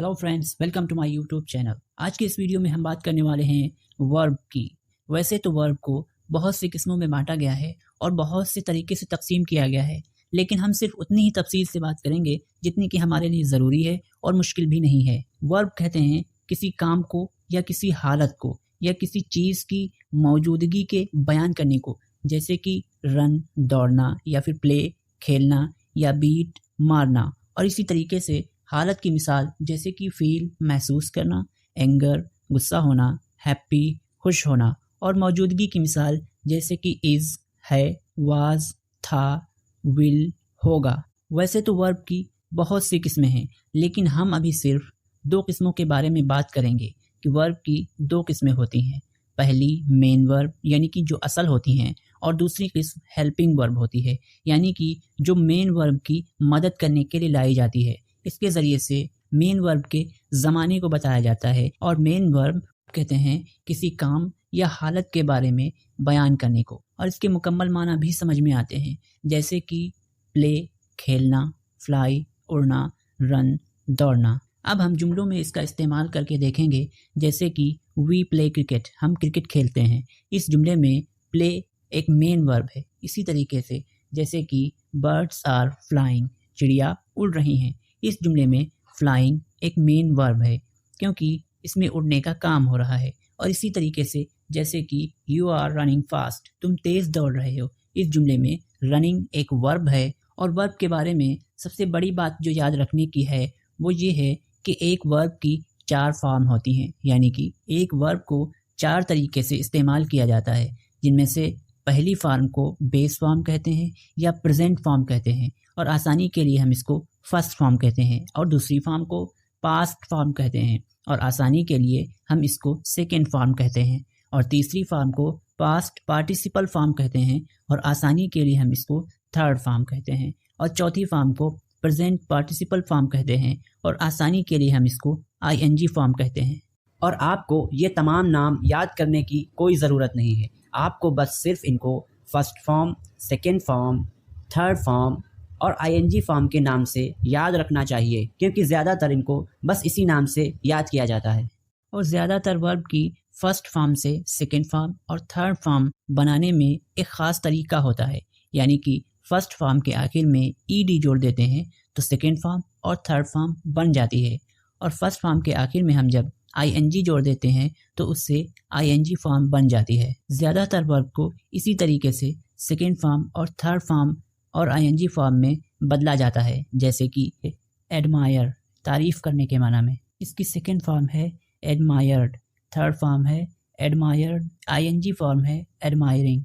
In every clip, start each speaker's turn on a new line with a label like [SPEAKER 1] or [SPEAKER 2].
[SPEAKER 1] Hello friends, welcome to my YouTube channel. आज के इस वीडियो में हम बात करने वाले हैं वर्ब की। वैसे तो वर्ब को बहुत सी किस्मों में बांटा गया है और बहुत से तरीके से तकसीम किया गया है, लेकिन हम सिर्फ उतनी ही तफसील से बात करेंगे जितनी कि हमारे लिए ज़रूरी है और मुश्किल भी नहीं है। वर्ब कहते हैं किसी काम को या किसी हालत को या किसी चीज़ की मौजूदगी के बयान करने को, जैसे कि रन दौड़ना या फिर प्ले खेलना या बीट मारना। और इसी तरीके से हालत की मिसाल जैसे कि फील महसूस करना, एंगर गुस्सा होना, हैप्पी खुश होना। और मौजूदगी की मिसाल जैसे कि इज़ है, वाज था, विल होगा। वैसे तो वर्ब की बहुत सी किस्में हैं, लेकिन हम अभी सिर्फ दो किस्मों के बारे में बात करेंगे कि वर्ब की दो किस्में होती हैं। पहली मेन वर्ब यानी कि जो असल होती हैं, और दूसरी किस्म हेल्पिंग वर्ब होती है यानी कि जो मेन वर्ब की मदद करने के लिए लाई जाती है। इसके ज़रिए से मेन वर्ब के ज़माने को बताया जाता है और मेन वर्ब कहते हैं किसी काम या हालत के बारे में बयान करने को, और इसके मुकम्मल माना भी समझ में आते हैं, जैसे कि प्ले खेलना, फ्लाई उड़ना, रन दौड़ना। अब हम जुमलों में इसका इस्तेमाल करके देखेंगे, जैसे कि वी प्ले क्रिकेट, हम क्रिकेट खेलते हैं। इस जुमले में प्ले एक मेन वर्ब है। इसी तरीके से जैसे कि बर्ड्स आर फ्लाइंग, चिड़िया उड़ रही हैं। इस जुमले में फ्लाइंग एक मेन वर्ब है क्योंकि इसमें उड़ने का काम हो रहा है। और इसी तरीके से जैसे कि यू आर रनिंग फास्ट, तुम तेज़ दौड़ रहे हो। इस जुमले में रनिंग एक वर्ब है। और वर्ब के बारे में सबसे बड़ी बात जो याद रखने की है वो ये है कि एक वर्ब की चार फॉर्म होती हैं, यानी कि एक वर्ब को चार तरीके से इस्तेमाल किया जाता है, जिनमें से पहली फॉर्म को बेस फॉर्म कहते हैं या प्रेजेंट फॉर्म कहते हैं, और आसानी के लिए हम इसको फर्स्ट फॉर्म कहते हैं। और दूसरी फॉर्म को पास्ट फॉर्म कहते हैं, और आसानी के लिए हम इसको सेकेंड फॉर्म कहते हैं। और तीसरी फॉर्म को पास्ट पार्टिसिपल फॉर्म कहते हैं, और आसानी के लिए हम इसको थर्ड फॉर्म कहते हैं। और चौथी फॉर्म को प्रेजेंट पार्टिसिपल फॉर्म कहते हैं, और आसानी के लिए हम इसको आईएनजी फॉर्म कहते हैं। और आपको ये तमाम नाम याद करने की कोई ज़रूरत नहीं है, आपको बस सिर्फ इनको first form, second form, third form और आईएनजी फॉर्म के नाम से याद रखना चाहिए, क्योंकि ज़्यादातर इनको बस इसी नाम से याद किया जाता है। और ज़्यादातर वर्ब की फर्स्ट फॉर्म से सेकेंड फॉर्म और थर्ड फॉर्म बनाने में एक ख़ास तरीका होता है, यानी कि फर्स्ट फॉर्म के आखिर में ईडी जोड़ देते हैं तो सेकेंड फॉर्म और थर्ड फॉर्म बन जाती है, और फर्स्ट फॉर्म के आखिर में हम जब आईएनजी जोड़ देते हैं तो उससे आईएनजी फॉर्म बन जाती है। ज़्यादातर वर्ब को इसी तरीके से सेकेंड फॉर्म और थर्ड फॉर्म और आईएनजी फॉर्म में बदला जाता है, जैसे कि एडमायर तारीफ़ करने के माना में, इसकी सेकेंड फॉर्म है एडमायर्ड, थर्ड फॉर्म है एडमायर्ड, आईएनजी फॉर्म है एडमायरिंग।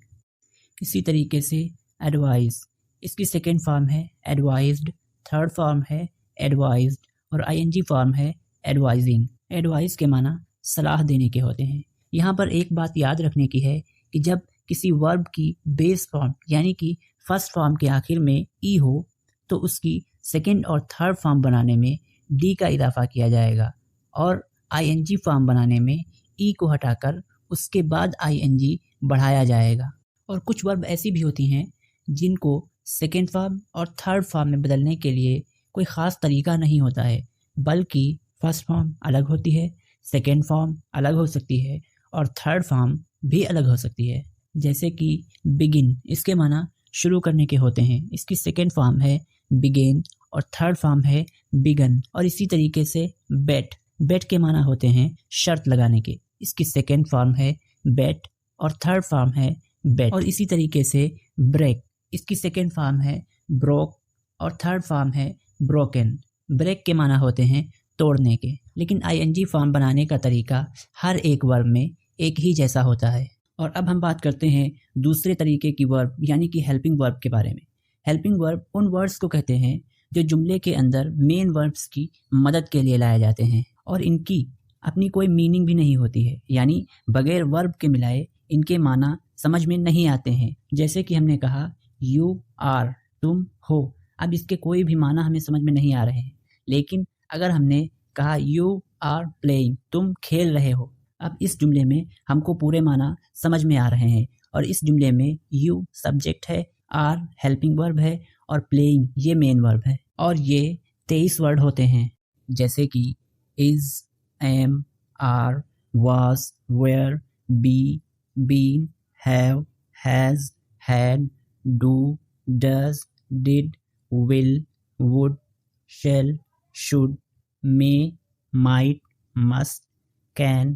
[SPEAKER 1] इसी तरीके से एडवाइज़, इसकी सेकेंड फॉर्म है एडवाइज्ड, थर्ड फॉर्म है एडवाइज्ड और आईएनजी फॉर्म है एडवाइजिंग। एडवाइस के माना सलाह देने के होते हैं। यहाँ पर एक बात याद रखने की है कि जब किसी वर्ब की बेस फॉर्म यानी कि फर्स्ट फॉर्म के आखिर में ई हो तो उसकी सेकेंड और थर्ड फॉर्म बनाने में डी का इजाफा किया जाएगा, और आईएनजी फॉर्म बनाने में ई को हटाकर उसके बाद आईएनजी बढ़ाया जाएगा। और कुछ वर्ब ऐसी भी होती हैं जिनको सेकेंड फॉर्म और थर्ड फॉर्म में बदलने के लिए कोई ख़ास तरीका नहीं होता है, बल्कि फर्स्ट फॉर्म अलग होती है, सेकेंड फॉर्म अलग हो सकती है और थर्ड फॉर्म भी अलग हो सकती है। जैसे कि बिगिन, इसके माना शुरू करने के होते हैं, इसकी सेकेंड फॉर्म है बिगेन और थर्ड फॉर्म है बिगन। और इसी तरीके से बेट, बेट के माना होते हैं शर्त लगाने के, इसकी सेकेंड फॉर्म है बेट और थर्ड फॉर्म है बेट। और इसी तरीके से ब्रेक, इसकी सेकेंड फॉर्म है ब्रोक और थर्ड फॉर्म है ब्रोकन। ब्रेक के माना होते हैं तोड़ने के, लेकिन आईएनजी फॉर्म बनाने का तरीका हर एक वर्ब में एक ही जैसा होता है। और अब हम बात करते हैं दूसरे तरीके की वर्ब यानी कि हेल्पिंग वर्ब के बारे में। हेल्पिंग वर्ब उन वर्ड्स को कहते हैं जो जुमले के अंदर मेन वर्ब्स की मदद के लिए लाए जाते हैं और इनकी अपनी कोई मीनिंग भी नहीं होती है, यानी बगैर वर्ब के मिलाए इनके माना समझ में नहीं आते हैं। जैसे कि हमने कहा यू आर, तुम हो। अब इसके कोई भी माना हमें समझ में नहीं आ रहे हैं, लेकिन अगर हमने कहा यू आर प्लेइंग, तुम खेल रहे हो, अब इस जुमले में हमको पूरे माना समझ में आ रहे हैं। और इस जुमले में यू सब्जेक्ट है, आर हेल्पिंग वर्ब है और प्लेइंग ये मेन वर्ब है। और ये 23 वर्ड होते हैं, जैसे कि is, am, are, was, were, be, been, have, has, had, do, does, did, will, would, shall, should, may, might, must, can,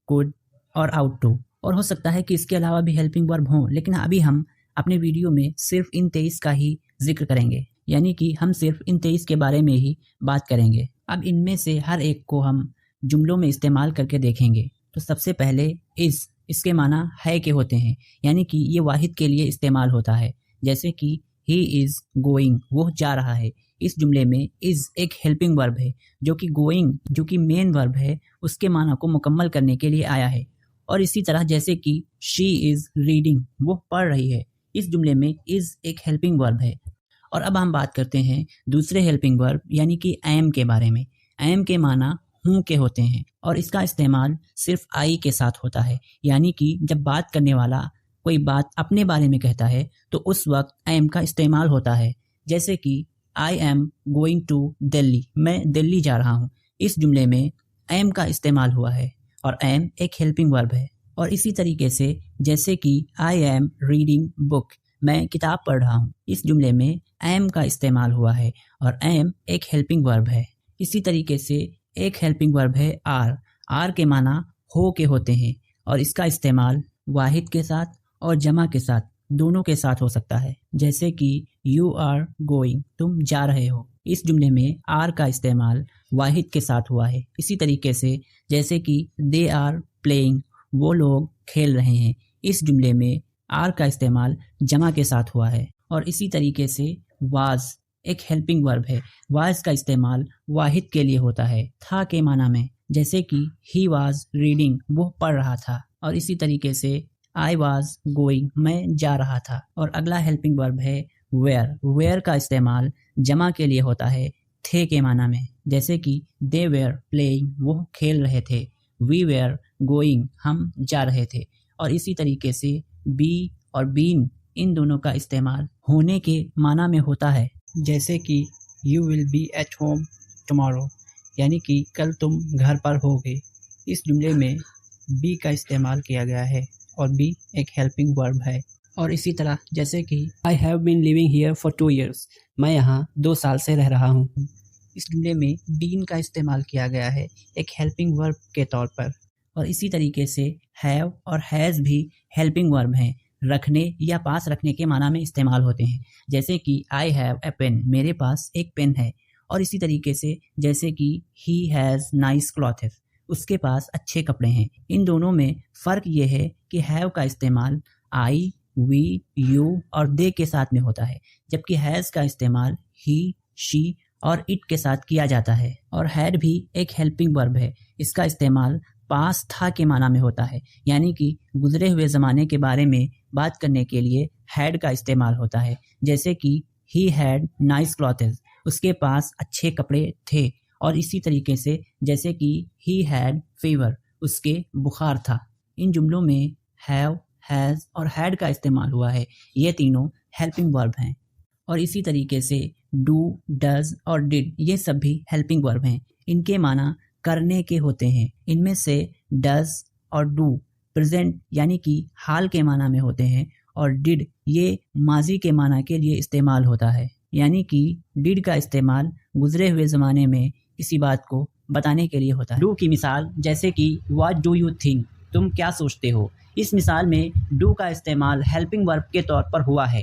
[SPEAKER 1] could اور ought to. اور ہو سکتا ہے کہ اس کے علاوہ بھی ہیلپنگ ورب ہوں، لیکن ابھی ہم اپنے ویڈیو میں صرف ان 23 کا ہی ذکر کریں گے، یعنی کہ ہم صرف ان 23 کے بارے میں ہی بات کریں گے۔ اب ان میں سے ہر ایک کو ہم جملوں میں استعمال کر کے دیکھیں گے۔ تو سب سے پہلے اس کے معنی ہے کے ہوتے ہیں، یعنی کہ یہ واحد کے لیے استعمال ہوتا ہے، جیسے کہ ہی از گوئنگ، وہ جا رہا ہے۔ اس جملے میں از ایک ہیلپنگ ورب ہے جو کہ گوئنگ جو کہ مین ورب ہے اس کے معنی کو مکمل کرنے کے لیے آیا ہے۔ اور اسی طرح جیسے کہ شی از ریڈنگ، وہ پڑھ رہی ہے، اس جملے میں از ایک ہیلپنگ ورب ہے۔ اور اب ہم بات کرتے ہیں دوسرے ہیلپنگ ورب یعنی کہ ایم کے بارے میں۔ ایم کے معنی ہوں کے ہوتے ہیں اور اس کا استعمال صرف آئی کے ساتھ ہوتا ہے، یعنی کہ جب بات کرنے والا کوئی بات اپنے بارے میں کہتا ہے تو اس وقت ایم کا استعمال ہوتا ہے، جیسے کہ آئی ایم گوئنگ ٹو دلی، میں دلی جا رہا ہوں۔ اس جملے میں ایم کا استعمال ہوا ہے اور ایم ایک ہیلپنگ ورب ہے۔ اور اسی طریقے سے جیسے کہ آئی ایم ریڈنگ بک، میں کتاب پڑھ رہا ہوں، اس جملے میں ایم کا استعمال ہوا ہے اور ایم ایک ہیلپنگ ورب ہے۔ اسی طریقے سے ایک ہیلپنگ ورب ہے آر کے معنی ہو کے ہوتے ہیں اور اس کا استعمال واحد کے ساتھ اور جمع کے ساتھ دونوں کے ساتھ ہو سکتا ہے، جیسے کہ یو آر گوئنگ، تم جا رہے ہو۔ اس جملے میں آر کا استعمال واحد کے ساتھ ہوا ہے۔ اسی طریقے سے جیسے کہ دے آر پلینگ، وہ لوگ کھیل رہے ہیں، اس جملے میں آر کا استعمال جمع کے ساتھ ہوا ہے۔ اور اسی طریقے سے واز ایک ہیلپنگ ورب ہے، واز کا استعمال واحد کے لیے ہوتا ہے تھا کے معنی میں، جیسے کہ ہی واز ریڈنگ، وہ پڑھ رہا تھا۔ اور اسی طریقے سے آئی واز گوئنگ، میں جا رہا تھا۔ اور اگلا ہیلپنگ ورب ہے ویئر کا استعمال جمع کے لیے ہوتا ہے تھے کے معنی میں، جیسے کہ دے ویئر پلینگ، وہ کھیل رہے تھے، وی ویئر گوئنگ، ہم جا رہے تھے۔ اور اسی طریقے سے بی اور بین ان دونوں کا استعمال ہونے کے معنی میں ہوتا ہے، جیسے کہ you will be at home tomorrow, یعنی کہ کل تم گھر پر ہوگے۔ اس جملے میں بی کا استعمال کیا گیا ہے اور بی ایک ہیلپنگ ورب ہے۔ اور اسی طرح جیسے کہ I have been living here for 2 years، میں یہاں 2 سال سے رہ رہا ہوں۔ اس جملے میں بین کا استعمال کیا گیا ہے ایک ہیلپنگ ورب کے طور پر۔ اور اسی طریقے سے ہیو اور ہیز بھی ہیلپنگ ورب ہیں، رکھنے یا پاس رکھنے کے معنی میں استعمال ہوتے ہیں، جیسے کہ آئی ہیو اے پین، میرے پاس ایک پین ہے۔ اور اسی طریقے سے جیسے کہ ہی ہیز نائس کلوتھز، اس کے پاس اچھے کپڑے ہیں۔ ان دونوں میں فرق یہ ہے کہ ہیو کا استعمال آئی، وی، یو اور دے کے ساتھ میں ہوتا ہے، جبکہ ہیز کا استعمال ہی، شی اور اٹ کے ساتھ کیا جاتا ہے۔ اور ہیڈ بھی ایک ہیلپنگ ورب ہے، اس کا استعمال پاس تھا کے معنی میں ہوتا ہے، یعنی کہ گزرے ہوئے زمانے کے بارے میں بات کرنے کے لیے ہیڈ کا استعمال ہوتا ہے، جیسے کہ ہی ہیڈ نائس کلوتھز، اس کے پاس اچھے کپڑے تھے۔ اور اسی طریقے سے جیسے کہ ہی ہیڈ فیور، اس کے بخار تھا۔ ان جملوں میں ہیو، ہیز اور ہیڈ کا استعمال ہوا ہے، یہ تینوں ہیلپنگ ورب ہیں۔ اور اسی طریقے سے ڈو، ڈز اور ڈڈ، یہ سب بھی ہیلپنگ ورب ہیں، ان کے معنی کرنے کے ہوتے ہیں۔ ان میں سے ڈز اور ڈو پریزنٹ یعنی کہ حال کے معنی میں ہوتے ہیں، اور ڈڈ یہ ماضی کے معنی کے لیے استعمال ہوتا ہے، یعنی کہ ڈڈ کا استعمال گزرے ہوئے زمانے میں کسی بات کو بتانے کے لیے ہوتا ہے۔ ڈو کی مثال جیسے کہ واٹ ڈو یو تھنک، تم کیا سوچتے ہو، اس مثال میں ڈو کا استعمال ہیلپنگ ورب کے طور پر ہوا ہے۔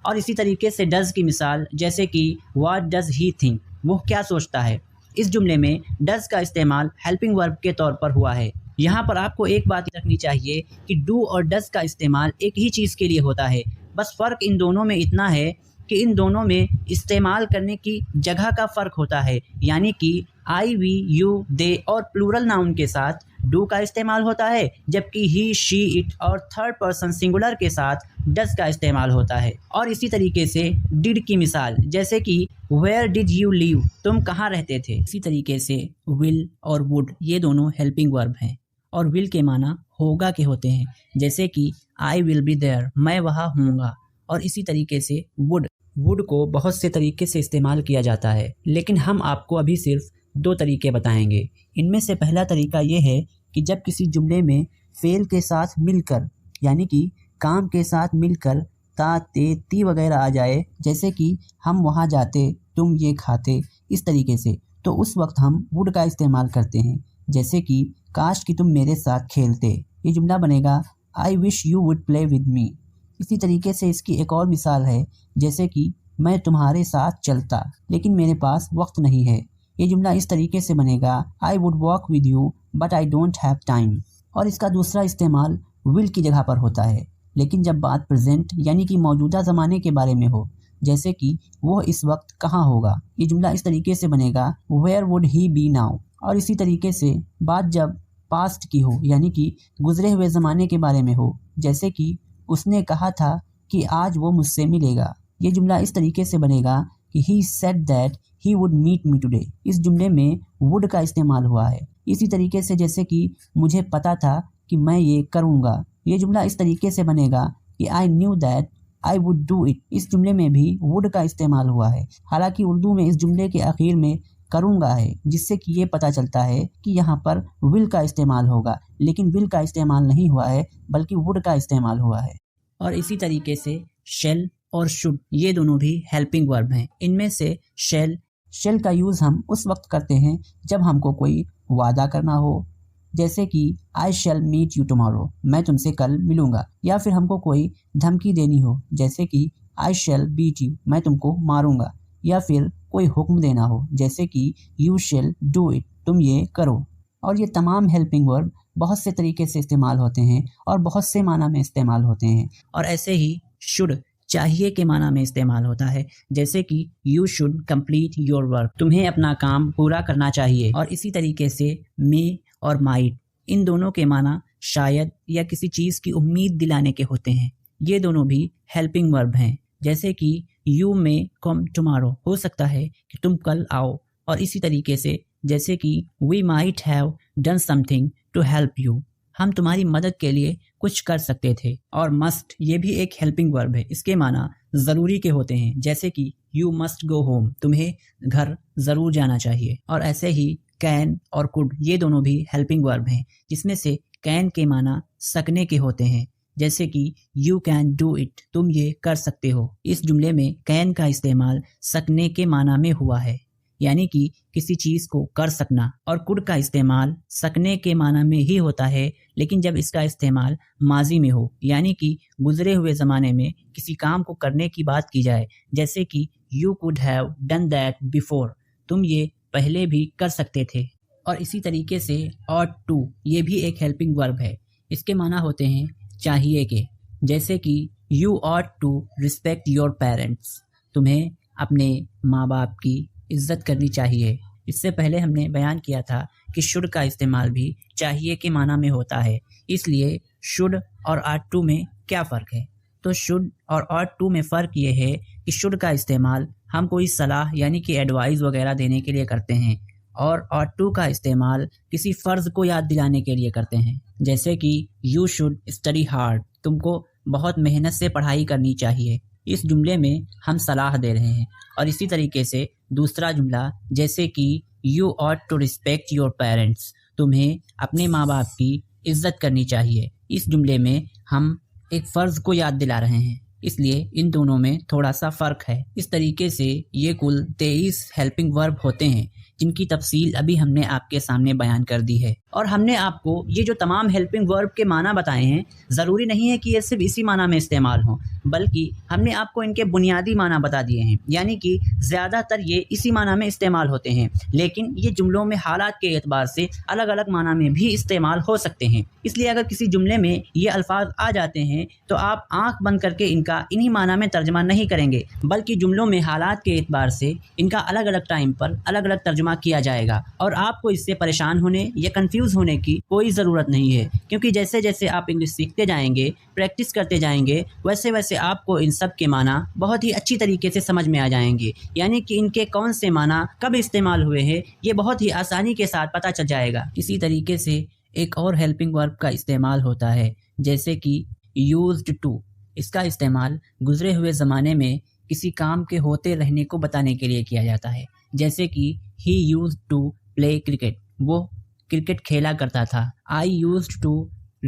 [SPEAKER 1] اور اسی طریقے سے ڈز کی مثال جیسے کہ واٹ ڈز ہی تھنک، وہ کیا سوچتا ہے، اس جملے میں ڈز کا استعمال ہیلپنگ ورب کے طور پر ہوا ہے۔ یہاں پر آپ کو ایک بات رکھنی چاہیے کہ ڈو اور ڈز کا استعمال ایک ہی چیز کے لیے ہوتا ہے، بس فرق ان دونوں میں اتنا ہے کہ ان دونوں میں استعمال کرنے کی جگہ کا فرق ہوتا ہے، یعنی کہ آئی، وی، یو، دے اور پلورل ناؤن کے ساتھ ڈو کا استعمال ہوتا ہے، جبکہ ہی، شی، اٹ اور تھرڈ پرسن سنگولر کے ساتھ ڈز کا استعمال ہوتا ہے۔ اور اسی طریقے سے ڈڈ کی مثال جیسے کہ ویئر ڈڈ یو لیو، تم کہاں رہتے تھے۔ اسی طریقے سے ول اور وڈ یہ دونوں ہیلپنگ ورب ہیں، اور ول کے معنی ہوگا کے ہوتے ہیں، جیسے کہ آئی ول بی دیئر، میں وہاں ہوں گا۔ اور اسی طریقے سے وڈ کو بہت سے طریقے سے استعمال کیا جاتا ہے، لیکن ہم آپ کو ابھی صرف 2 तरीके बताएंगे। इनमें से पहला तरीका ये है कि जब किसी जुमले में फेल के साथ मिलकर यानी कि काम के साथ मिलकर ता, ते, ती वगैरह आ जाए, जैसे कि हम वहाँ जाते, तुम ये खाते, इस तरीके से, तो उस वक्त हम वुड का इस्तेमाल करते हैं। जैसे कि काश कि तुम मेरे साथ खेलते, ये जुमला बनेगा I wish you would play with me. इसी तरीके से इसकी एक और मिसाल है, जैसे कि मैं तुम्हारे साथ चलता लेकिन मेरे पास वक्त नहीं है। ये जुमला इस तरीके से बनेगा I would walk with you but I don't have time. और इसका दूसरा इस्तेमाल विल की जगह पर होता है, लेकिन जब बात प्रेजेंट यानी कि मौजूदा ज़माने के बारे में हो, जैसे कि वो इस वक्त कहाँ होगा, ये जुमला इस तरीके से बनेगा where would he be now. और इसी तरीके से बात जब पास्ट की हो यानी कि गुजरे हुए ज़माने के बारे में हो, जैसे कि उसने कहा था कि आज वो मुझसे मिलेगा, ये जुमला इस तरीके से बनेगा कि he said that he would meet me today. इस जुमले में वुड का इस्तेमाल हुआ है। इसी तरीके से जैसे कि मुझे पता था कि मैं ये करूँगा, ये जुमला इस तरीके से बनेगा कि I knew that I would do it. इस जुमले में भी वुड का इस्तेमाल हुआ है। हालांकि उर्दू में इस जुमले के आखिर में करूँगा है, जिससे कि ये पता चलता है कि यहाँ पर विल का इस्तेमाल होगा, लेकिन विल का इस्तेमाल नहीं हुआ है बल्कि वुड का इस्तेमाल हुआ है। और इसी तरीके से शैल और शुड ये दोनों भी हेल्पिंग वर्ब हैं। इनमें से शैल का यूज़ हम उस वक्त करते हैं जब हमको कोई वादा करना हो, जैसे कि आई शैल मीट यू टुमारो, मैं तुमसे कल मिलूंगा। या फिर हमको कोई धमकी देनी हो, जैसे कि आई शैल बीट यू, मैं तुमको मारूंगा। या फिर कोई हुक्म देना हो, जैसे कि यू शैल डू इट, तुम ये करो। और ये तमाम हेल्पिंग वर्ब बहुत से तरीके से इस्तेमाल होते हैं और बहुत से माना में इस्तेमाल होते हैं। और ऐसे ही शुड चाहिए के माना में इस्तेमाल होता है, जैसे कि you should complete your work, तुम्हें अपना काम पूरा करना चाहिए। और इसी तरीके से मे और माइट, इन दोनों के माना शायद या किसी चीज़ की उम्मीद दिलाने के होते हैं। ये दोनों भी हेल्पिंग वर्ब हैं, जैसे कि यू मे कम टुमारो, हो सकता है कि तुम कल आओ। और इसी तरीके से जैसे कि we might have done something to help you, हम तुम्हारी मदद के लिए कुछ कर सकते थे। और मस्ट ये भी एक हेल्पिंग वर्ब है, इसके माना ज़रूरी के होते हैं, जैसे कि यू मस्ट गो होम, तुम्हें घर ज़रूर जाना चाहिए। और ऐसे ही कैन और कुड ये दोनों भी हेल्पिंग वर्ब हैं, जिसमें से कैन के माना सकने के होते हैं, जैसे कि यू कैन डू इट, तुम ये कर सकते हो। इस जुमले में कैन का इस्तेमाल सकने के माना में हुआ है, यानी कि किसी चीज़ को कर सकना। और कुड का इस्तेमाल सकने के माना में ही होता है, लेकिन जब इसका इस्तेमाल माजी में हो, यानी कि गुजरे हुए ज़माने में किसी काम को करने की बात की जाए, जैसे कि you could have done that before, तुम ये पहले भी कर सकते थे। और इसी तरीके से ऑट टू ये भी एक हेल्पिंग वर्ब है, इसके माना होते हैं चाहिए के, जैसे कि you ought to respect your parents, तुम्हें अपने माँ बाप की इज्जत करनी चाहिए। इससे पहले हमने बयान किया था कि शुड का इस्तेमाल भी चाहिए के माना में होता है, इसलिए शुड और ऑट टू में क्या फ़र्क है? तो शुड और ऑट टू में फ़र्क ये है कि शुड का इस्तेमाल हम कोई सलाह यानी कि एडवाइस वगैरह देने के लिए करते हैं, और ऑट टू का इस्तेमाल किसी फ़र्ज़ को याद दिलाने के लिए करते हैं, जैसे कि यू शुड स्टडी हार्ड, तुमको बहुत मेहनत से पढ़ाई करनी चाहिए। इस जुमले में हम सलाह दे रहे हैं। और इसी तरीके से दूसरा जुमला, जैसे कि you ought to respect your parents, तुम्हें अपने माँ बाप की इज्जत करनी चाहिए। इस जुमले में हम एक फ़र्ज़ को याद दिला रहे हैं, इसलिए इन दोनों में थोड़ा सा फ़र्क है। इस तरीके से ये कुल 23 हेल्पिंग वर्ब होते हैं, जिनकी तफसील अभी हमने आपके सामने बयान कर दी है। और हमने आपको ये जो तमाम हेल्पिंग वर्ब के माना बताए हैं, ज़रूरी नहीं है कि ये सिर्फ इसी माना में इस्तेमाल हों, बल्कि हमने आपको इनके बुनियादी माना बता दिए हैं, यानी कि ज़्यादातर ये इसी माना में इस्तेमाल होते हैं, लेकिन ये जुमलों में हालात के एतबार से अलग अलग माना में भी इस्तेमाल हो सकते हैं। इसलिए अगर किसी जुमले में ये अल्फाज आ जाते हैं तो आप आँख बंद करके इनका इन्हीं माना में तर्जमा नहीं करेंगे, बल्कि जुमलों में हालात के एतबार से इनका अलग अलग टाइम पर अलग अलग तर्जमा किया जाएगा। और आपको इससे परेशान होने या कंफ्यूज होने की कोई ज़रूरत नहीं है, क्योंकि जैसे जैसे आप इंग्लिश सीखते जाएंगे, प्रैक्टिस करते जाएंगे, वैसे वैसे आपको इन सब के माना बहुत ही अच्छी तरीके से समझ में आ जाएंगे। यानी कि इनके कौन से माना कब इस्तेमाल हुए हैं ये बहुत ही आसानी के साथ पता चल जाएगा। इसी तरीके से एक और हेल्पिंग वर्ब का इस्तेमाल होता है, जैसे कि यूज्ड टू। इसका इस्तेमाल गुजरे हुए ज़माने में किसी काम के होते रहने को बताने के लिए किया जाता है, जैसे कि he used to play cricket. وہ کرکٹ کھیلا کرتا تھا. I used to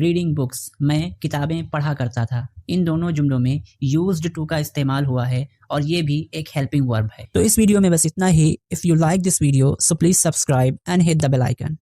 [SPEAKER 1] reading books. میں کتابیں پڑھا کرتا تھا. ان دونوں جملوں میں used to کا استعمال ہوا ہے اور یہ بھی ایک helping verb ہے. تو اس ویڈیو میں بس اتنا ہی. If you like this video, so please subscribe and hit the bell icon.